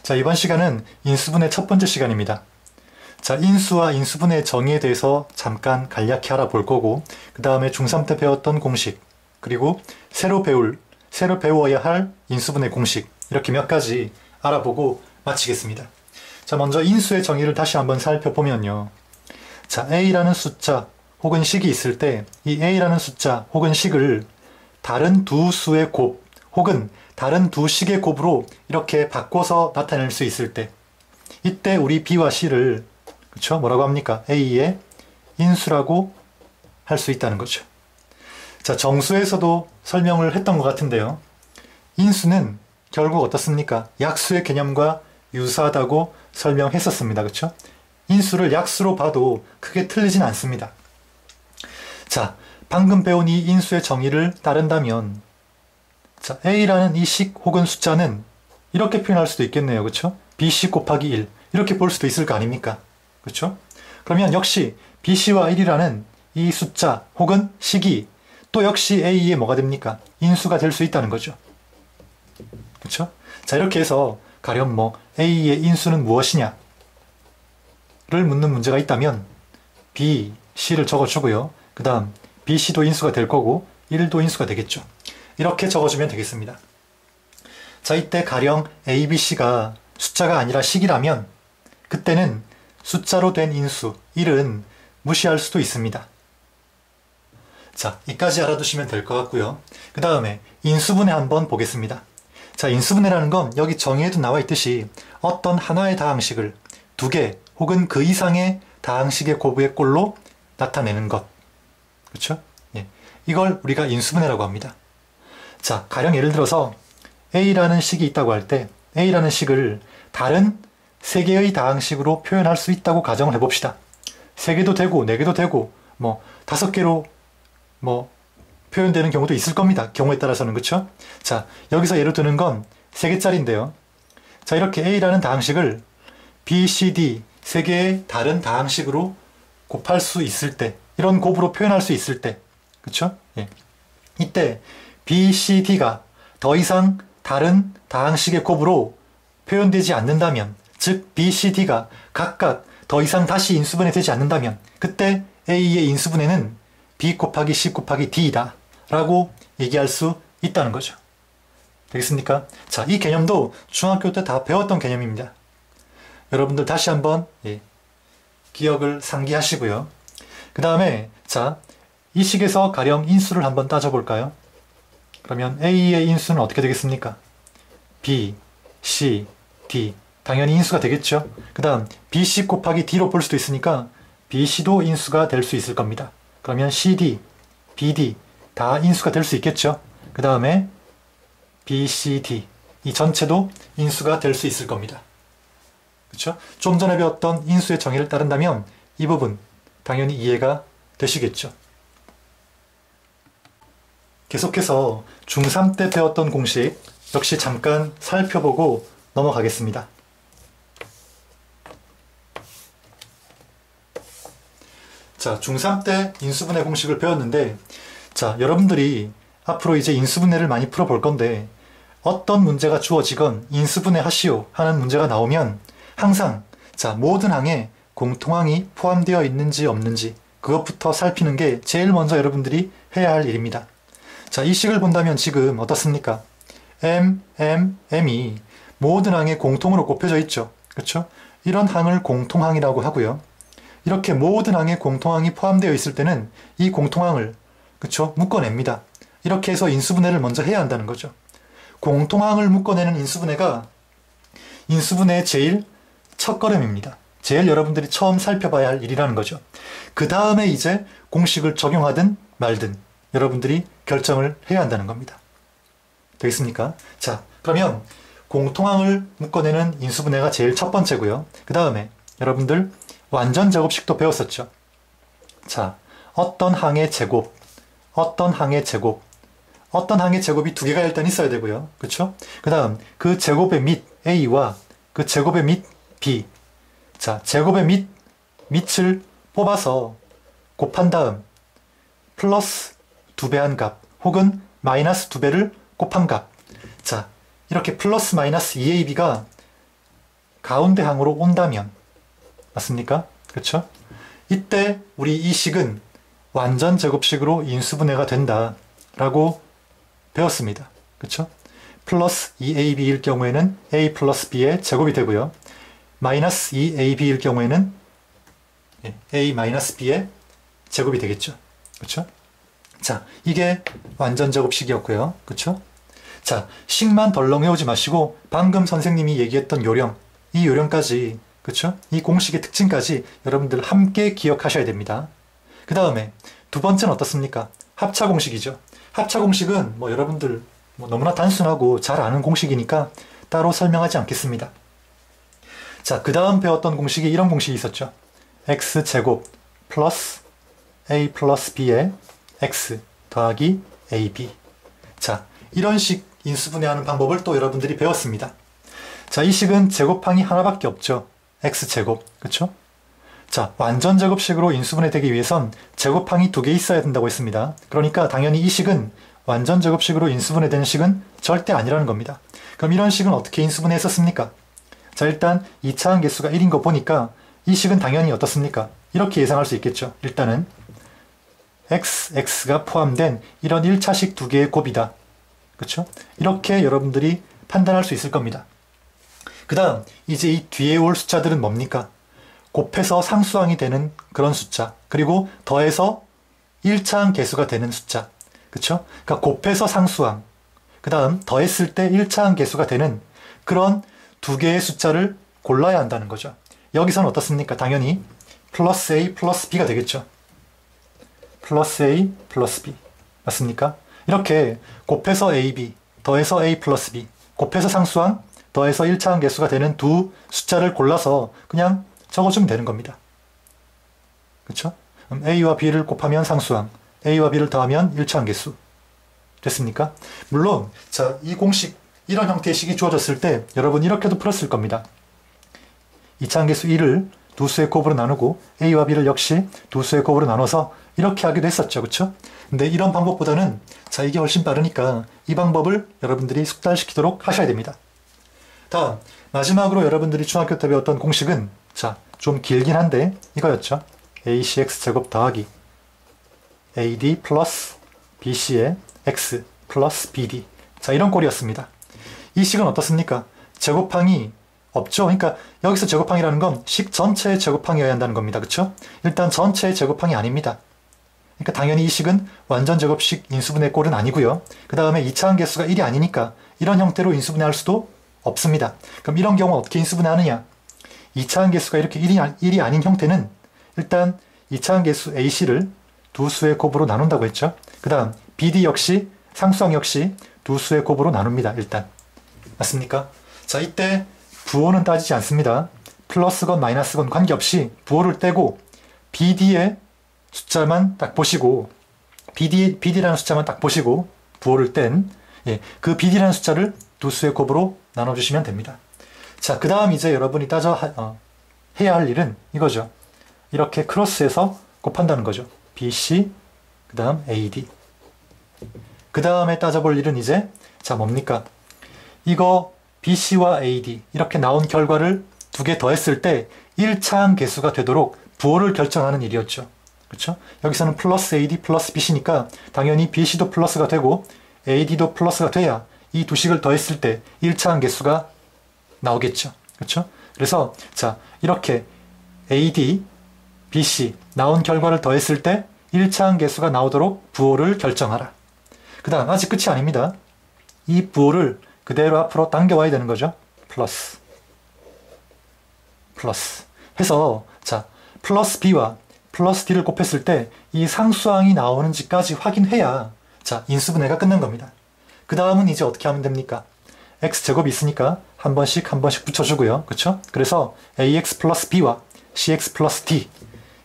자, 이번 시간은 인수분해 첫 번째 시간입니다. 자, 인수와 인수분해의 정의에 대해서 잠깐 간략히 알아볼 거고, 그 다음에 중3 때 배웠던 공식, 그리고 새로 배워야 할 인수분해 공식, 이렇게 몇 가지 알아보고 마치겠습니다. 자, 먼저 인수의 정의를 다시 한번 살펴보면요. 자, A라는 숫자 혹은 식이 있을 때 이 A라는 숫자 혹은 식을 다른 두 수의 곱 혹은 다른 두 식의 곱으로 이렇게 바꿔서 나타낼 수 있을 때, 이때 우리 B와 C를 그쵸? 뭐라고 합니까? A의 인수라고 할 수 있다는 거죠. 자, 정수에서도 설명을 했던 것 같은데요. 인수는 결국 어떻습니까? 약수의 개념과 유사하다고 설명했었습니다. 그쵸? 인수를 약수로 봐도 크게 틀리진 않습니다. 자, 방금 배운 이 인수의 정의를 따른다면, 자, A라는 이 식 혹은 숫자는 이렇게 표현할 수도 있겠네요. 그쵸? BC 곱하기 1 이렇게 볼 수도 있을 거 아닙니까? 그쵸? 그러면 역시 BC와 1이라는 이 숫자 혹은 식이 또 역시 A의 뭐가 됩니까? 인수가 될 수 있다는 거죠. 그쵸? 자, 이렇게 해서 가령 뭐 A의 인수는 무엇이냐 를 묻는 문제가 있다면 B, C를 적어주고요. 그 다음 BC도 인수가 될 거고 1도 인수가 되겠죠. 이렇게 적어주면 되겠습니다. 자, 이때 가령 A, B, C가 숫자가 아니라 식이라면 그때는 숫자로 된 인수 1은 무시할 수도 있습니다. 자, 이까지 알아두시면 될 것 같고요. 그 다음에 인수분해 한번 보겠습니다. 자, 인수분해라는 건 여기 정의에도 나와 있듯이 어떤 하나의 다항식을 두 개 혹은 그 이상의 다항식의 곱의 꼴로 나타내는 것. 그렇죠? 예. 이걸 우리가 인수분해라고 합니다. 자, 가령 예를 들어서 A라는 식이 있다고 할 때 A라는 식을 다른 3개의 다항식으로 표현할 수 있다고 가정을 해봅시다. 3개도 되고 4개도 되고 뭐 5개로 뭐 표현되는 경우도 있을 겁니다. 경우에 따라서는. 그렇죠? 자, 여기서 예로 드는 건 3개짜리인데요. 자, 이렇게 A라는 다항식을 B, C, D 3개의 다른 다항식으로 곱할 수 있을 때, 이런 곱으로 표현할 수 있을 때, 그쵸? 예. 이때 B, C, D가 더 이상 다른 다항식의 곱으로 표현되지 않는다면, 즉 B, C, D가 각각 더 이상 다시 인수분해 되지 않는다면 그때 A의 인수분해는 B 곱하기 C 곱하기 D이다 라고 얘기할 수 있다는 거죠. 되겠습니까? 자, 이 개념도 중학교 때 다 배웠던 개념입니다. 여러분들 다시 한번 기억을 상기하시고요. 그 다음에 자, 이 식에서 가령 인수를 한번 따져볼까요? 그러면 A의 인수는 어떻게 되겠습니까? B, C, D 당연히 인수가 되겠죠. 그 다음 BC 곱하기 D로 볼 수도 있으니까 BC도 인수가 될 수 있을 겁니다. 그러면 CD, BD 다 인수가 될 수 있겠죠. 그 다음에 BCD 이 전체도 인수가 될 수 있을 겁니다. 그렇죠? 좀 전에 배웠던 인수의 정의를 따른다면 이 부분 당연히 이해가 되시겠죠. 계속해서 중3 때 배웠던 공식 역시 잠깐 살펴보고 넘어가겠습니다. 자, 중3 때 인수분해 공식을 배웠는데, 자, 여러분들이 앞으로 이제 인수분해를 많이 풀어볼 건데 어떤 문제가 주어지건 인수분해 하시오 하는 문제가 나오면 항상 자, 모든 항에 공통항이 포함되어 있는지 없는지 그것부터 살피는 게 제일 먼저 여러분들이 해야 할 일입니다. 자, 이 식을 본다면 지금 어떻습니까? M이 모든 항에 공통으로 곱해져 있죠. 그렇죠? 이런 항을 공통항이라고 하고요. 이렇게 모든 항에 공통항이 포함되어 있을 때는 이 공통항을 그렇죠? 묶어냅니다. 이렇게 해서 인수분해를 먼저 해야 한다는 거죠. 공통항을 묶어내는 인수분해가 인수분해의 제일 첫걸음입니다. 제일 여러분들이 처음 살펴봐야 할 일이라는 거죠. 그 다음에 이제 공식을 적용하든 말든 여러분들이 결정을 해야 한다는 겁니다. 되겠습니까? 자, 그러면 공통항을 묶어내는 인수분해가 제일 첫 번째고요. 그 다음에 여러분들 완전 제곱식도 배웠었죠. 자, 어떤 항의 제곱, 어떤 항의 제곱이 두 개가 일단 있어야 되고요. 그렇죠? 그 다음 그 제곱의 밑 A와 그 제곱의 밑 B. 자, 제곱의 밑을 뽑아서 곱한 다음 플러스 2배한 값 혹은 마이너스 2배를 곱한 값. 자, 이렇게 플러스 마이너스 2AB가 가운데 항으로 온다면, 맞습니까? 그렇죠? 이때 우리 이 식은 완전 제곱식으로 인수분해가 된다 라고 배웠습니다. 그렇죠? 플러스 2ab일 경우에는 a 플러스 b의 제곱이 되고요. 마이너스 2ab일 경우에는 a 마이너스 b의 제곱이 되겠죠. 그렇죠? 자, 이게 완전 제곱식이었고요. 그렇죠? 자, 식만 덜렁 외우지 마시고 방금 선생님이 얘기했던 요령, 이 요령까지, 그렇죠? 이 공식의 특징까지 여러분들 함께 기억하셔야 됩니다. 그 다음에 두 번째는 어떻습니까? 합차 공식이죠. 합차 공식은 뭐 여러분들 너무나 단순하고 잘 아는 공식이니까 따로 설명하지 않겠습니다. 자, 그 다음 배웠던 공식이 이런 공식이 있었죠. x제곱 플러스 a 플러스 b의 x 더하기 ab. 자, 이런 식 인수분해하는 방법을 또 여러분들이 배웠습니다. 자, 이 식은 제곱항이 하나밖에 없죠. x제곱, 그쵸? 자, 완전 제곱식으로 인수분해되기 위해선 제곱항이 2개 있어야 된다고 했습니다. 그러니까 당연히 이 식은 완전 제곱식으로 인수분해되는 식은 절대 아니라는 겁니다. 그럼 이런 식은 어떻게 인수분해했었습니까? 자, 일단 2차항 개수가 1인 거 보니까 이 식은 당연히 어떻습니까? 이렇게 예상할 수 있겠죠. 일단은 x가 포함된 이런 1차식 2개의 곱이다. 그렇죠? 이렇게 여러분들이 판단할 수 있을 겁니다. 그 다음 이제 이 뒤에 올 숫자들은 뭡니까? 곱해서 상수항이 되는 그런 숫자, 그리고 더해서 1차항 개수가 되는 숫자. 그쵸? 그러니까 곱해서 상수항, 그 다음 더했을 때 1차항 개수가 되는 그런 2개의 숫자를 골라야 한다는 거죠. 여기서는 어떻습니까? 당연히 플러스 a 플러스 b가 되겠죠. 플러스 a 플러스 b. 맞습니까? 이렇게 곱해서 ab, 더해서 a 플러스 b, 곱해서 상수항, 더해서 1차항 개수가 되는 두 숫자를 골라서 그냥 적어주면 되는 겁니다. 그쵸? a와 b를 곱하면 상수항, a와 b를 더하면 1차항 개수. 됐습니까? 물론 자, 이 공식, 이런 형태의 식이 주어졌을 때 여러분 이렇게도 풀었을 겁니다. 2차항 개수 1을 두 수의 곱으로 나누고 a와 b를 역시 두 수의 곱으로 나눠서 이렇게 하기도 했었죠. 그쵸? 근데 이런 방법보다는 자, 이게 훨씬 빠르니까 이 방법을 여러분들이 숙달시키도록 하셔야 됩니다. 다음, 마지막으로 여러분들이 중학교 때 배웠던 공식은 자, 좀 길긴 한데 이거였죠. acx제곱 더하기 ad 플러스 bc의 x 플러스 bd. 자, 이런 꼴이었습니다. 이 식은 어떻습니까? 제곱항이 없죠. 그러니까 여기서 제곱항이라는 건 식 전체의 제곱항이어야 한다는 겁니다. 그쵸? 일단 전체의 제곱항이 아닙니다. 그러니까 당연히 이 식은 완전 제곱식 인수분해 꼴은 아니고요. 그 다음에 2차항 개수가 1이 아니니까 이런 형태로 인수분해할 수도 없습니다. 그럼 이런 경우 어떻게 인수분해하느냐? 2차항 개수가 이렇게 1이 아닌 형태는 일단 2차항 개수 ac를 두 수의 곱으로 나눈다고 했죠. 그 다음 bd 역시 상수항 역시 두 수의 곱으로 나눕니다. 일단. 맞습니까? 자, 이때 부호는 따지지 않습니다. 플러스건 마이너스건 관계없이 부호를 떼고 bd의 숫자만 딱 보시고 bd라는 숫자만 딱 보시고 부호를 뗀 그 bd라는 숫자를 두 수의 곱으로 나눠주시면 됩니다. 자, 그 다음 이제 여러분이 해야 할 일은 이거죠. 이렇게 크로스해서 곱한다는 거죠. bc 그 다음 ad. 그 다음에 따져볼 일은 이제 자, 뭡니까? 이거 bc와 ad 이렇게 나온 결과를 두 개 더했을 때 1차항 개수가 되도록 부호를 결정하는 일이었죠. 그렇죠? 여기서는 플러스 ad 플러스 bc니까 당연히 bc도 플러스가 되고 ad도 플러스가 돼야 이 두 식을 더했을 때 1차항 개수가 나오겠죠. 그렇죠? 그래서 자, 이렇게 ad, bc 나온 결과를 더했을 때 1차항 개수가 나오도록 부호를 결정하라. 그 다음 아직 끝이 아닙니다. 이 부호를 그대로 앞으로 당겨와야 되는 거죠. 플러스 해서 자, 플러스 b와 플러스 d를 곱했을 때 이 상수항이 나오는지까지 확인해야 자, 인수분해가 끝난 겁니다. 그 다음은 이제 어떻게 하면 됩니까? x제곱이 있으니까 한 번씩 붙여주고요. 그쵸? 그래서 ax 플러스 b와 cx 플러스 d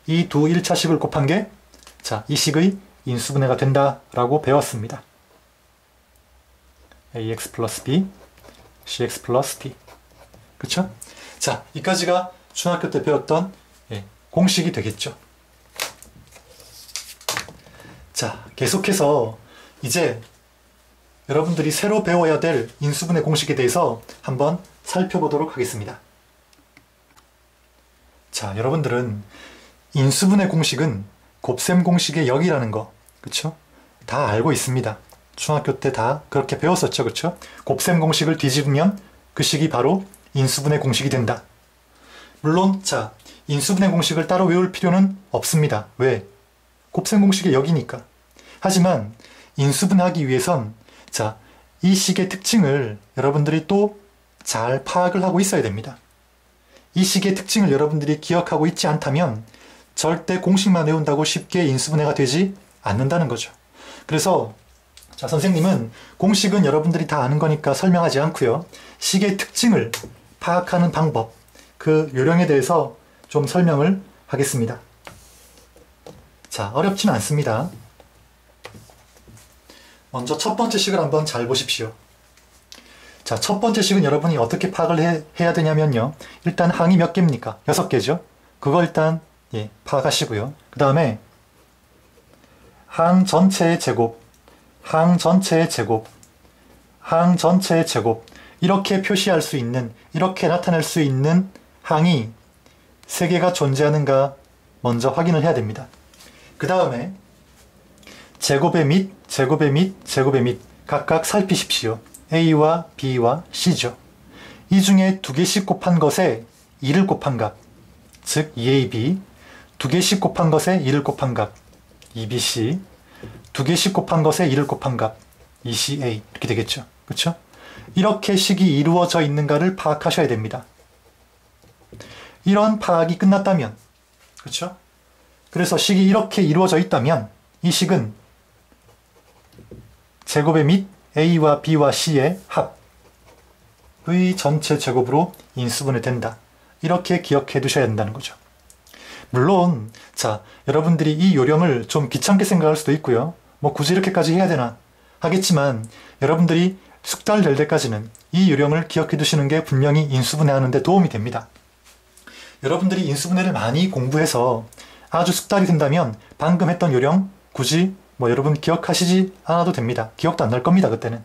이 두 1차식을 곱한 게 자, 이 식의 인수분해가 된다라고 배웠습니다. ax 플러스 b, cx 플러스 d. 그쵸? 자, 이까지가 중학교 때 배웠던 공식이 되겠죠. 자, 계속해서 이제 여러분들이 새로 배워야 될 인수분해 공식에 대해서 한번 살펴보도록 하겠습니다. 자, 여러분들은 인수분해 공식은 곱셈 공식의 역이라는 거, 그쵸? 다 알고 있습니다. 중학교 때 다 그렇게 배웠었죠, 그쵸? 곱셈 공식을 뒤집으면 그 식이 바로 인수분해 공식이 된다. 물론, 자, 인수분해 공식을 따로 외울 필요는 없습니다. 왜? 곱셈 공식의 역이니까. 하지만 인수분해하기 위해선, 자, 이 식의 특징을 여러분들이 또 잘 파악을 하고 있어야 됩니다. 이 식의 특징을 여러분들이 기억하고 있지 않다면 절대 공식만 외운다고 쉽게 인수분해가 되지 않는다는 거죠. 그래서 자, 선생님은 공식은 여러분들이 다 아는 거니까 설명하지 않고요. 식의 특징을 파악하는 방법, 그 요령에 대해서 좀 설명을 하겠습니다. 자, 어렵진 않습니다. 먼저 첫 번째 식을 한번 잘 보십시오. 자, 첫 번째 식은 여러분이 어떻게 파악을 해야 되냐면요. 일단 항이 몇 개입니까? 6개죠. 그거 일단 파악하시고요. 그 다음에 항 전체의 제곱, 항 전체의 제곱, 항 전체의 제곱, 이렇게 표시할 수 있는, 이렇게 나타낼 수 있는 항이 3개가 존재하는가 먼저 확인을 해야 됩니다. 그 다음에 제곱의 밑, 제곱의 밑, 제곱의 밑 각각 살피십시오. A와 B와 C죠. 이 중에 2개씩 곱한 것에 2를 곱한 값, 즉 2AB, 2개씩 곱한 것에 2를 곱한 값, 2BC, 2개씩 곱한 것에 2를 곱한 값, 2CA 이렇게 되겠죠. 그렇죠? 이렇게 식이 이루어져 있는가를 파악하셔야 됩니다. 이런 파악이 끝났다면, 그렇죠? 그래서 식이 이렇게 이루어져 있다면 이 식은 제곱의 밑 A와 B와 C의 합의 전체 제곱으로 인수분해 된다. 이렇게 기억해 두셔야 된다는 거죠. 물론 자, 여러분들이 이 요령을 좀 귀찮게 생각할 수도 있고요. 뭐 굳이 이렇게까지 해야 되나 하겠지만 여러분들이 숙달 될 때까지는 이 요령을 기억해 두시는 게 분명히 인수분해하는 데 도움이 됩니다. 여러분들이 인수분해를 많이 공부해서 아주 숙달이 된다면 방금 했던 요령 굳이 뭐 여러분 기억하시지 않아도 됩니다. 기억도 안 날 겁니다. 그때는.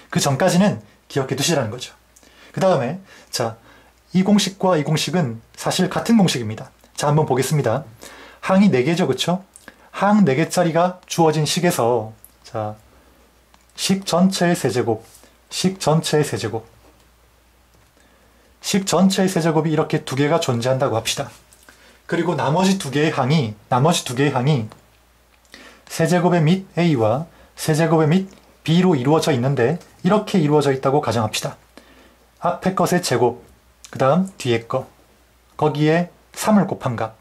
그 전까지는 기억해 두시라는 거죠. 그 다음에 자, 이 공식과 이 공식은 사실 같은 공식입니다. 자, 한번 보겠습니다. 항이 4개죠. 그쵸? 항 4개짜리가 주어진 식에서 자, 식 전체의 세제곱, 식 전체의 세제곱, 식 전체의 세제곱이 이렇게 2개가 존재한다고 합시다. 그리고 나머지 2개의 항이 세제곱의 밑 A와 세제곱의 밑 B로 이루어져 있는데 이렇게 이루어져 있다고 가정합시다. 앞에 것의 제곱, 그 다음 뒤에 거, 거기에 3을 곱한 값.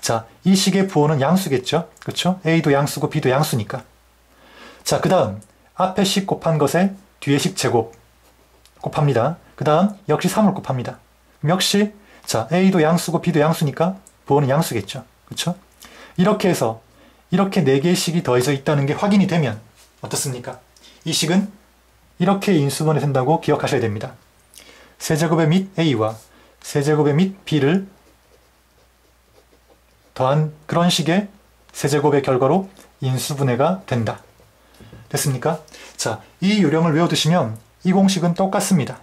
자, 이 식의 부호는 양수겠죠? 그렇죠? A도 양수고 B도 양수니까. 자, 그 다음 앞에 식 곱한 것에 뒤에 식 제곱 곱합니다. 그 다음 역시 3을 곱합니다. 역시 자, A도 양수고 B도 양수니까 부호는 양수겠죠? 그렇죠? 이렇게 해서 이렇게 4개의 식이 더해져 있다는 게 확인이 되면 어떻습니까? 이 식은 이렇게 인수분해 된다고 기억하셔야 됩니다. 세제곱의 밑 A와 세제곱의 밑 B를 더한 그런 식의 세제곱의 결과로 인수분해가 된다. 됐습니까? 자, 이 요령을 외워두시면 이 공식은 똑같습니다.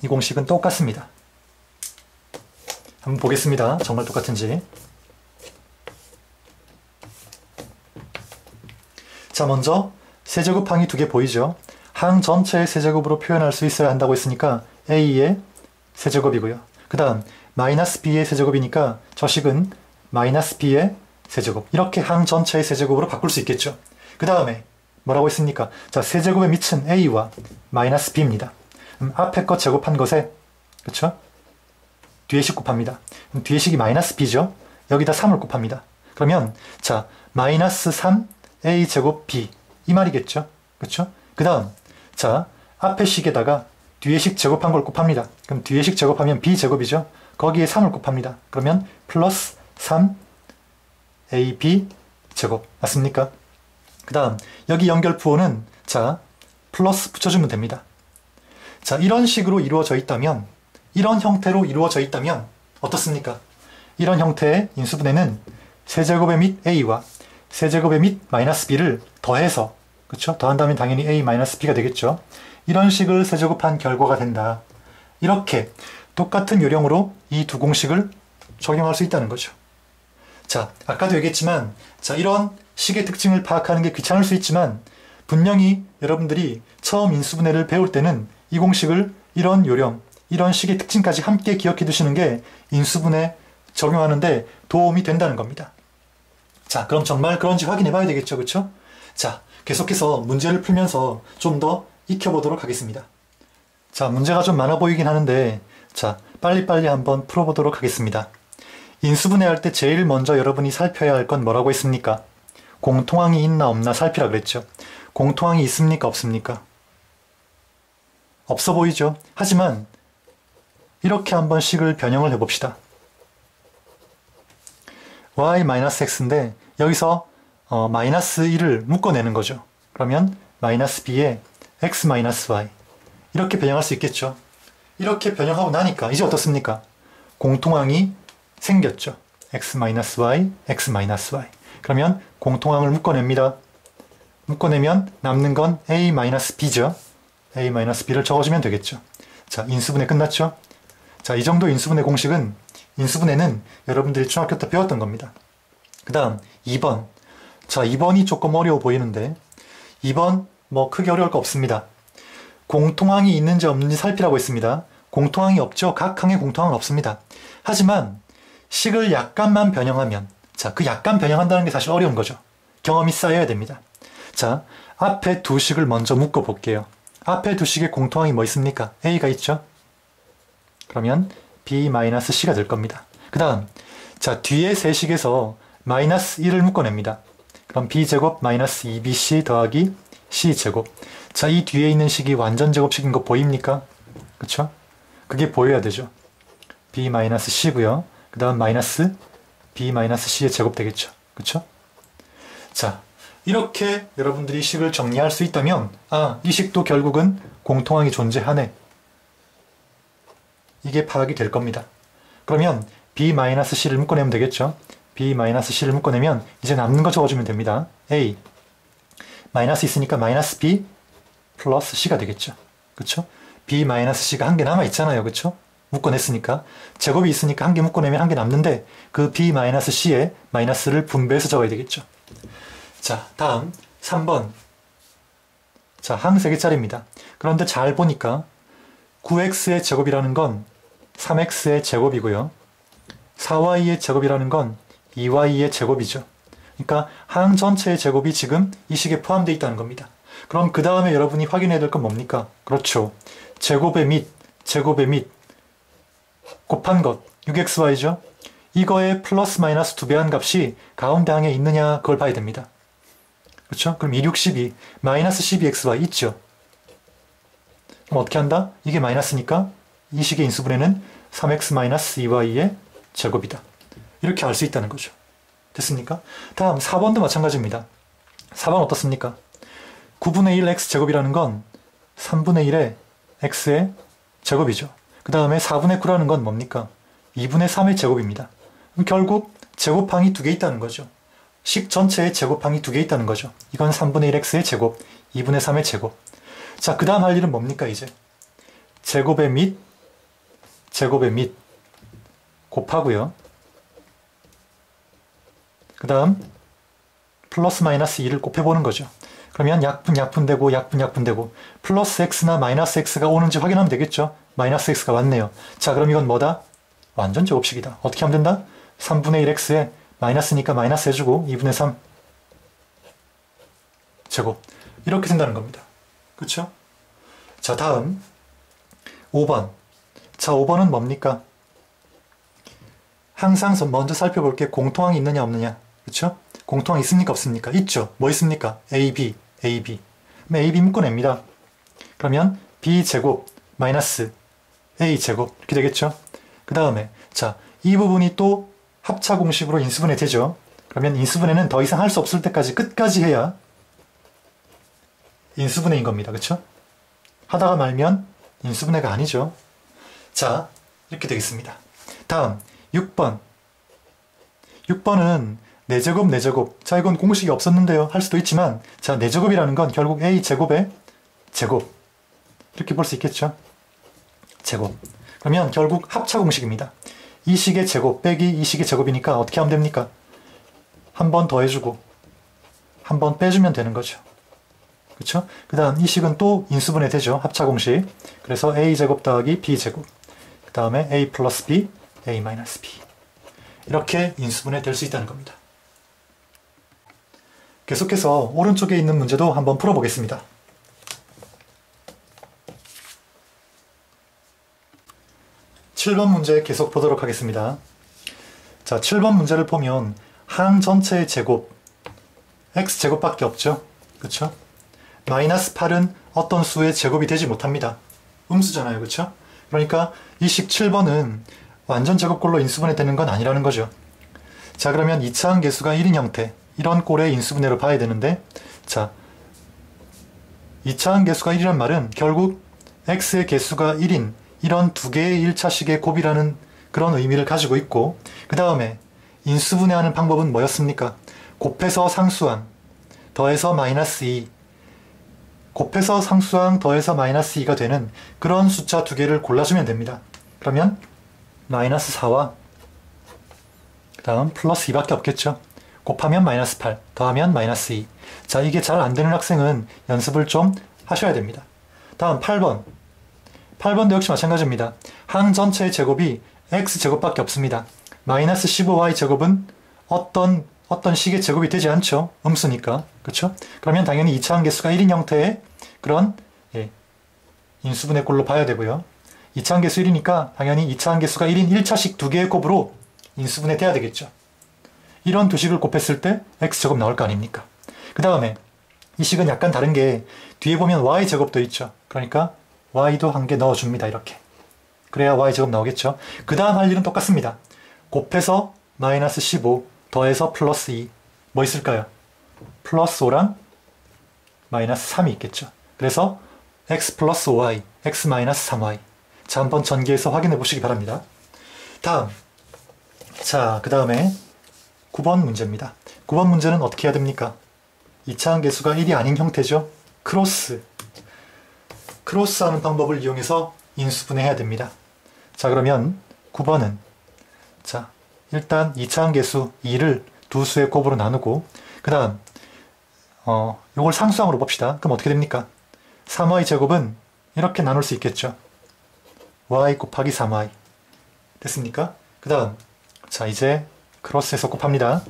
이 공식은 똑같습니다. 한번 보겠습니다. 정말 똑같은지. 자, 먼저 세제곱항이 2개 보이죠? 항 전체의 세제곱으로 표현할 수 있어야 한다고 했으니까 A의 세제곱이고요. 그 다음 마이너스 B의 세제곱이니까 저 식은 마이너스 B의 세제곱. 이렇게 항 전체의 세제곱으로 바꿀 수 있겠죠. 그 다음에 뭐라고 했습니까? 자, 세제곱의 밑은 A와 마이너스 B입니다. 앞에 것 제곱한 것에 그쵸? 뒤에 식 곱합니다. 뒤에 식이 마이너스 B죠? 여기다 3을 곱합니다. 그러면 자, 마이너스 3 A 제곱 B 이 말이겠죠? 그쵸? 그 다음 자, 앞에 식에다가 뒤에 식 제곱한 걸 곱합니다. 그럼 뒤에 식 제곱하면 B 제곱이죠? 거기에 3을 곱합니다. 그러면 플러스 3 AB 제곱 맞습니까? 그 다음 여기 연결부호는 자, 플러스 붙여주면 됩니다. 자, 이런 식으로 이루어져 있다면 이런 형태로 이루어져 있다면 어떻습니까? 이런 형태의 인수분해는 세제곱의 밑 A와 세제곱의 밑 마이너스 B를 더해서 그쵸? 더한다면 당연히 A 마이너스 B가 되겠죠. 이런 식을 세제곱한 결과가 된다. 이렇게 똑같은 요령으로 이 두 공식을 적용할 수 있다는 거죠. 자, 아까도 얘기했지만, 자, 이런 식의 특징을 파악하는 게 귀찮을 수 있지만, 분명히 여러분들이 처음 인수분해를 배울 때는 이 공식을 이런 요령, 이런 식의 특징까지 함께 기억해 두시는 게 인수분해 적용하는데 도움이 된다는 겁니다. 자, 그럼 정말 그런지 확인해 봐야 되겠죠, 그쵸? 자, 계속해서 문제를 풀면서 좀 더 익혀보도록 하겠습니다. 자, 문제가 좀 많아 보이긴 하는데, 자, 빨리빨리 한번 풀어보도록 하겠습니다. 인수분해할 때 제일 먼저 여러분이 살펴야 할 건 뭐라고 했습니까? 공통항이 있나 없나 살피라 그랬죠. 공통항이 있습니까 없습니까? 없어 보이죠? 하지만 이렇게 한번 식을 변형을 해봅시다. y-x인데 여기서 마이너스 1을 묶어내는 거죠. 그러면 마이너스 b에 x-y 이렇게 변형할 수 있겠죠. 이렇게 변형하고 나니까 이제 어떻습니까? 공통항이 생겼죠. x-y, x-y. 그러면 공통항을 묶어냅니다. 묶어내면 남는 건 a-b죠. a-b를 적어주면 되겠죠. 자, 인수분해 끝났죠? 자, 이 정도 인수분해 공식은, 인수분해는 여러분들이 중학교 때 배웠던 겁니다. 그 다음 2번. 자, 2번이 조금 어려워 보이는데 2번 뭐 크게 어려울 거 없습니다. 공통항이 있는지 없는지 살피라고 했습니다. 공통항이 없죠. 각 항에 공통항은 없습니다. 하지만 식을 약간만 변형하면, 자, 그 약간 변형한다는 게 사실 어려운 거죠. 경험이 쌓여야 됩니다. 자, 앞에 두 식을 먼저 묶어 볼게요. 앞에 두 식의 공통항이 뭐 있습니까? a가 있죠. 그러면 b-c가 될 겁니다. 그 다음, 자, 뒤에 세 식에서 마이너스 1을 묶어냅니다. 그럼 b제곱 마이너스 2bc 더하기 c제곱. 자, 이 뒤에 있는 식이 완전 제곱식인 거 보입니까? 그쵸? 그게 보여야 되죠. b-c고요. 그 다음 마이너스 b-c의 제곱 되겠죠. 그쵸? 자, 이렇게 여러분들이 식을 정리할 수 있다면, 아, 이 식도 결국은 공통항이 존재하네. 이게 파악이 될 겁니다. 그러면 b-c를 묶어내면 되겠죠. b-c를 묶어내면 이제 남는 거 적어주면 됩니다. a 마이너스 있으니까 마이너스 b 플러스 c가 되겠죠. 그쵸? b-c가 한 개 남아있잖아요. 그쵸? 묶어냈으니까. 제곱이 있으니까 한 개 묶어내면 한 개 남는데 그 b-c에 마이너스를 분배해서 적어야 되겠죠. 자, 다음 3번. 자, 항 3개짜리입니다. 그런데 잘 보니까 9x의 제곱이라는 건 3x의 제곱이고요. 4y의 제곱이라는 건 2y의 제곱이죠. 그러니까 항 전체의 제곱이 지금 이 식에 포함되어 있다는 겁니다. 그럼 그 다음에 여러분이 확인해야 될 건 뭡니까? 그렇죠. 제곱의 밑 곱한 것 6xy죠. 이거의 플러스 마이너스 2배한 값이 가운데 항에 있느냐 그걸 봐야 됩니다. 그렇죠? 그럼 2, 6, 12 마이너스 12xy 있죠. 그럼 어떻게 한다? 이게 마이너스니까 이 식의 인수분해는 3x-2y의 제곱이다. 이렇게 알 수 있다는 거죠. 됐습니까? 다음 4번도 마찬가지입니다. 4번 어떻습니까? 9분의 1 x제곱이라는 건 3분의 1의 x의 제곱이죠. 그 다음에 4분의 9라는 건 뭡니까? 2분의 3의 제곱입니다. 그럼 결국 제곱항이 두 개 있다는 거죠. 식 전체의 제곱항이 두 개 있다는 거죠. 이건 3분의 1x의 제곱, 2분의 3의 제곱. 자, 그 다음 할 일은 뭡니까 이제? 제곱의 밑 곱하고요. 그 다음 플러스 마이너스 2를 곱해보는 거죠. 그러면 약분되고 약분되고 플러스 x나 마이너스 x가 오는지 확인하면 되겠죠. 마이너스 x가 왔네요. 자, 그럼 이건 뭐다? 완전 제곱식이다. 어떻게 하면 된다? 3분의 1x에 마이너스니까 마이너스 해주고 2분의 3 제곱. 이렇게 된다는 겁니다. 그쵸? 자, 다음 5번. 자, 5번은 뭡니까? 항상 먼저 살펴볼 게 공통항이 있느냐 없느냐. 그쵸? 공통항이 있습니까 없습니까? 있죠. 뭐 있습니까? AB. 그럼 AB 묶어냅니다. 그러면 B제곱 마이너스 A제곱 이렇게 되겠죠? 그 다음에 자, 이 부분이 또 합차 공식으로 인수분해 되죠. 그러면 인수분해는 더 이상 할 수 없을 때까지 끝까지 해야 인수분해인 겁니다. 그쵸? 하다가 말면 인수분해가 아니죠. 자, 이렇게 되겠습니다. 다음 6번. 6번은 4제곱. 자, 이건 공식이 없었는데요. 할 수도 있지만 자, 4제곱이라는 건 결국 A제곱의 제곱. 이렇게 볼 수 있겠죠. 제곱. 그러면 결국 합차 공식입니다. 이 식의 제곱 빼기 이 식의 제곱이니까 어떻게 하면 됩니까? 한 번 더해주고 한 번 빼주면 되는 거죠. 그쵸? 그 다음 이 식은 또 인수분해 되죠. 합차공식. 그래서 a제곱 더하기 b제곱. 그 다음에 a 플러스 b, a 마이너스 b. 이렇게 인수분해 될 수 있다는 겁니다. 계속해서 오른쪽에 있는 문제도 한번 풀어보겠습니다. (7번) 문제 계속 보도록 하겠습니다. 자, 7번 문제를 보면 항 전체의 제곱 x제곱밖에 없죠. 그쵸? 마이너스 8은 어떤 수의 제곱이 되지 못합니다. 음수잖아요. 그쵸? 그러니까 이 식 7번은 완전 제곱꼴로 인수분해 되는 건 아니라는 거죠. 자, 그러면 2차항 계수가 1인 형태, 이런 꼴의 인수분해로 봐야 되는데, 자, 2차항 계수가 1이란 말은 결국 x의 개수가 1인 이런 두 개의 1차식의 곱이라는 그런 의미를 가지고 있고, 그 다음에 인수분해하는 방법은 뭐였습니까? 곱해서 상수항 더해서 마이너스 2, 곱해서 상수항 더해서 마이너스 2가 되는 그런 숫자 두 개를 골라주면 됩니다. 그러면 마이너스 4와 그 다음 플러스 2밖에 없겠죠. 곱하면 마이너스 8, 더하면 마이너스 2. 자, 이게 잘 안되는 학생은 연습을 좀 하셔야 됩니다. 다음 8번. 8번도 역시 마찬가지입니다. 항 전체의 제곱이 x제곱밖에 없습니다. 마이너스 15y제곱은 어떤 식의 제곱이 되지 않죠. 음수니까. 그쵸? 그러면 당연히 2차항 개수가 1인 형태의 그런 인수분해 꼴로 봐야 되고요. 2차항 개수 1이니까 당연히 2차항 개수가 1인 1차식 두 개의 곱으로 인수분해 돼야 되겠죠. 이런 두 식을 곱했을 때 x제곱 나올 거 아닙니까? 그 다음에 이 식은 약간 다른 게 뒤에 보면 y제곱도 있죠. 그러니까 y도 한 개 넣어줍니다. 이렇게. 그래야 y제곱 나오겠죠. 그 다음 할 일은 똑같습니다. 곱해서 마이너스 15 더해서 플러스 2. 뭐 있을까요? 플러스 5랑 마이너스 3이 있겠죠. 그래서 x 플러스 5y, x 마이너스 3y. 자, 한번 전개해서 확인해 보시기 바랍니다. 다음. 자, 그 다음에 9번 문제입니다. 9번 문제는 어떻게 해야 됩니까? 2차항 개수가 1이 아닌 형태죠. 크로스하는 방법을 이용해서 인수분해해야 됩니다. 자, 그러면 9번은 자, 일단 2차항 개수 2를 두 수의 곱으로 나누고 그 다음 요걸 상수항으로 봅시다. 그럼 어떻게 됩니까? 3y 제곱은 이렇게 나눌 수 있겠죠. y 곱하기 3y 됐습니까? 그 다음 자, 이제 크로스해서 곱합니다.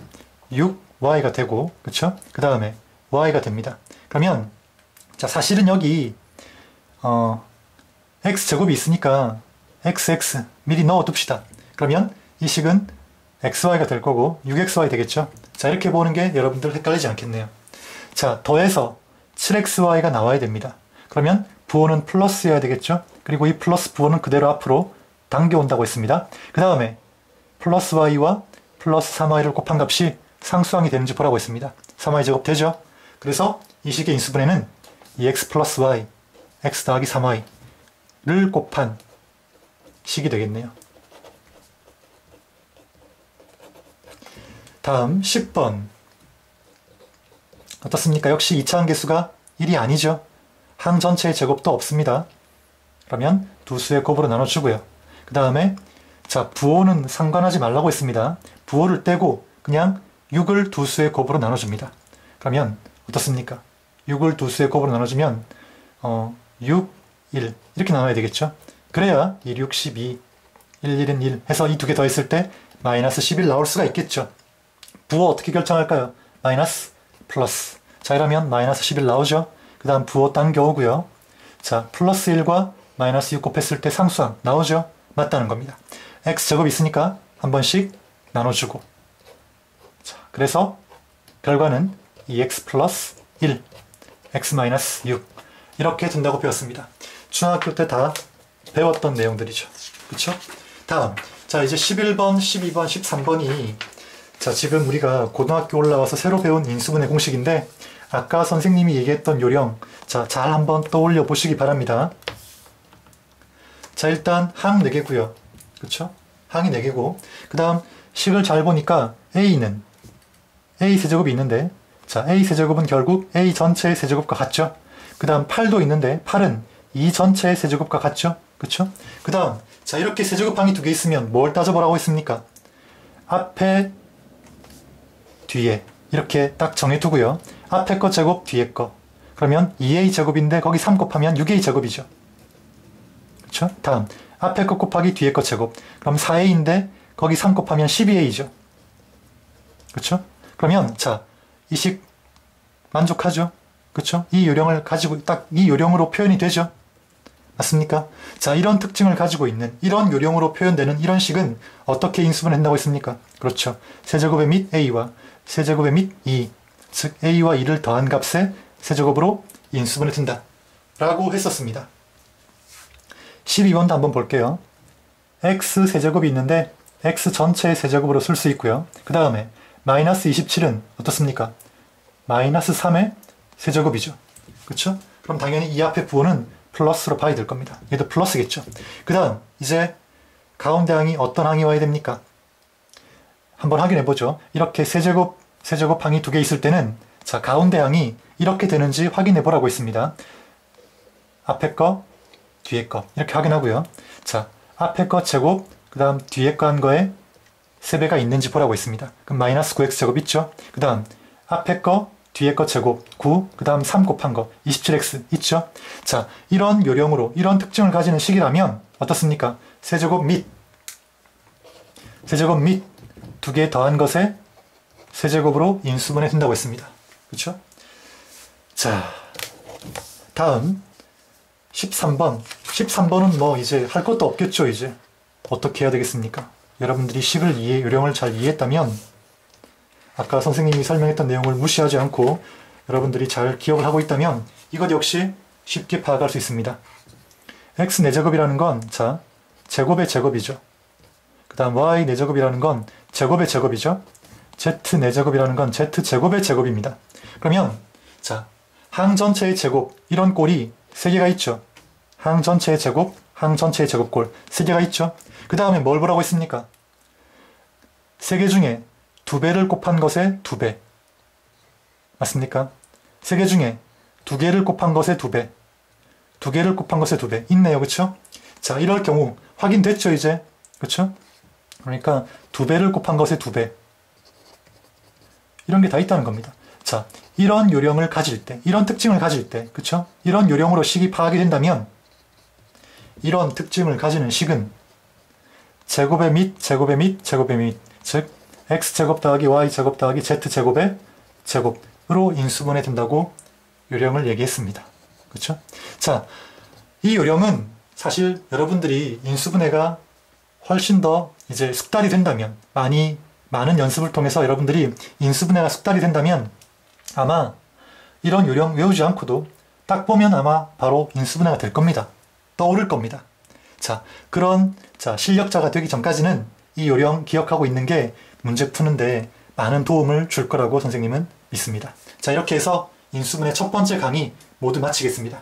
6y가 되고 그쵸? 그 다음에 y가 됩니다. 그러면 자, 사실은 여기 x제곱이 있으니까 xx 미리 넣어둡시다. 그러면 이 식은 xy가 될 거고 6xy 되겠죠. 자, 이렇게 보는 게 여러분들 헷갈리지 않겠네요. 자, 더해서 7xy가 나와야 됩니다. 그러면 부호는 플러스여야 되겠죠. 그리고 이 플러스 부호는 그대로 앞으로 당겨온다고 했습니다. 그 다음에 플러스 y와 플러스 3y를 곱한 값이 상수항이 되는지 보라고 했습니다. 3y 제곱 되죠. 그래서 이 식의 인수분해는 2x 플러스 y, x 더하기 3y를 곱한 식이 되겠네요. 다음 10번 어떻습니까? 역시 2차항 개수가 1이 아니죠. 항 전체의 제곱도 없습니다. 그러면 두 수의 곱으로 나눠주고요. 그 다음에 자, 부호는 상관하지 말라고 했습니다. 부호를 떼고 그냥 6을 두 수의 곱으로 나눠줍니다. 그러면 어떻습니까? 6을 두 수의 곱으로 나눠주면 6, 1 이렇게 나눠야 되겠죠. 그래야 1, 6, 12, 1, 1은 1 해서 이 두 개 더했을 때 마이너스 11 나올 수가 있겠죠. 부호 어떻게 결정할까요? 마이너스, 플러스. 자, 이러면 마이너스 11 나오죠. 그 다음 부호 당겨오고요. 자, 플러스 1과 마이너스 6 곱했을 때 상수항 나오죠. 맞다는 겁니다. x제곱이 있으니까 한 번씩 나눠주고. 자, 그래서 결과는 2x 플러스 1, x 마이너스 6 이렇게 된다고 배웠습니다. 중학교 때 다 배웠던 내용들이죠. 그쵸? 다음. 자, 이제 11번, 12번, 13번이 자, 지금 우리가 고등학교 올라와서 새로 배운 인수분해 공식인데 아까 선생님이 얘기했던 요령 자, 잘 한번 떠올려 보시기 바랍니다. 자, 일단 항 4개고요. 그쵸? 항이 4개고 그 다음 식을 잘 보니까 a는 a 세제곱이 있는데 자, a 세제곱은 결국 a 전체의 세제곱과 같죠? 그 다음 8도 있는데 8은 2 전체의 세제곱과 같죠? 그쵸? 그 다음, 자, 이렇게 세제곱항이 두 개 있으면 뭘 따져보라고 했습니까? 앞에, 뒤에. 이렇게 딱 정해두고요. 앞에 거 제곱, 뒤에 거. 그러면 2a 제곱인데 거기 3 곱하면 6a 제곱이죠. 그쵸? 다음, 앞에 거 곱하기 뒤에 거 제곱. 그럼 4a인데 거기 3 곱하면 12a죠. 그쵸? 그러면, 자, 이 식 만족하죠? 그쵸? 이 요령을 가지고, 딱 이 요령으로 표현이 되죠? 맞습니까? 자, 이런 특징을 가지고 있는, 이런 요령으로 표현되는 이런 식은 어떻게 인수분해한다고 했습니까? 그렇죠. 세제곱의 및 a와 세제곱의 및 2, 즉 a와 2를 더한 값에 세제곱으로 인수분해 든다 라고 했었습니다. 12번도 한번 볼게요. x 세제곱이 있는데 x 전체의 세제곱으로 쓸 수 있고요. 그 다음에 마이너스 27은 어떻습니까? 마이너스 3의 세제곱이죠. 그렇죠? 그럼 당연히 이 앞에 부호는 플러스로 봐야 될 겁니다. 얘도 플러스겠죠. 그 다음 이제 가운데 항이 어떤 항이 와야 됩니까? 한번 확인해 보죠. 이렇게 세제곱항이 두 개 있을 때는 자, 가운데 항이 이렇게 되는지 확인해 보라고 했습니다. 앞에 거, 뒤에 거 이렇게 확인하고요. 자, 앞에 거 제곱, 그 다음 뒤에 거 한 거에 세배가 있는지 보라고 했습니다. 그럼 마이너스 9x 제곱 있죠? 그 다음 앞에 거, 뒤에 거 제곱 9, 그 다음 3 곱한 거 27x 있죠? 자, 이런 요령으로 이런 특징을 가지는 식이라면 어떻습니까? 세제곱 및 두 개 더한 것에 세제곱으로 인수분해 된다고 했습니다. 그렇죠? 자, 다음 13번. 13번은 뭐 이제 할 것도 없겠죠. 이제 어떻게 해야 되겠습니까? 여러분들이 식을 요령을 잘 이해했다면 아까 선생님이 설명했던 내용을 무시하지 않고 여러분들이 잘 기억을 하고 있다면 이것 역시 쉽게 파악할 수 있습니다. x 4제곱이라는 건 자, 제곱의 제곱이죠. 그 다음 y 4제곱이라는 건 제곱의 제곱이죠. z 4제곱이라는 건 z 제곱의 제곱입니다. 그러면 자, 항 전체의 제곱 이런 꼴이 3개가 있죠. 항 전체의 제곱, 항 전체의 제곱꼴 3개가 있죠. 그 다음에 뭘 보라고 했습니까? 3개 중에 2배를 곱한 것에 2배. 맞습니까? 3개 중에 2개를 곱한 것에 2배. 2개를 곱한 것에 2배. 있네요. 그쵸? 자, 이럴 경우 확인됐죠, 이제? 그쵸? 그러니까 2배를 곱한 것에 2배. 이런 게 다 있다는 겁니다. 자, 이런 요령을 가질 때, 이런 특징을 가질 때, 그쵸? 이런 요령으로 식이 파악이 된다면 이런 특징을 가지는 식은 제곱의 및, 제곱의 및, 제곱의 및, 즉 x제곱 더하기 y제곱 더하기 z제곱의 제곱으로 인수분해 된다고 요령을 얘기했습니다. 그렇죠? 자, 이 요령은 사실 여러분들이 인수분해가 훨씬 더 이제 숙달이 된다면 많은 연습을 통해서 여러분들이 인수분해가 숙달이 된다면 아마 이런 요령 외우지 않고도 딱 보면 아마 바로 인수분해가 될 겁니다. 떠오를 겁니다. 자, 그런 실력자가 되기 전까지는 이 요령 기억하고 있는 게 문제 푸는데 많은 도움을 줄 거라고 선생님은 믿습니다. 자, 이렇게 해서 인수분해 첫 번째 강의 모두 마치겠습니다.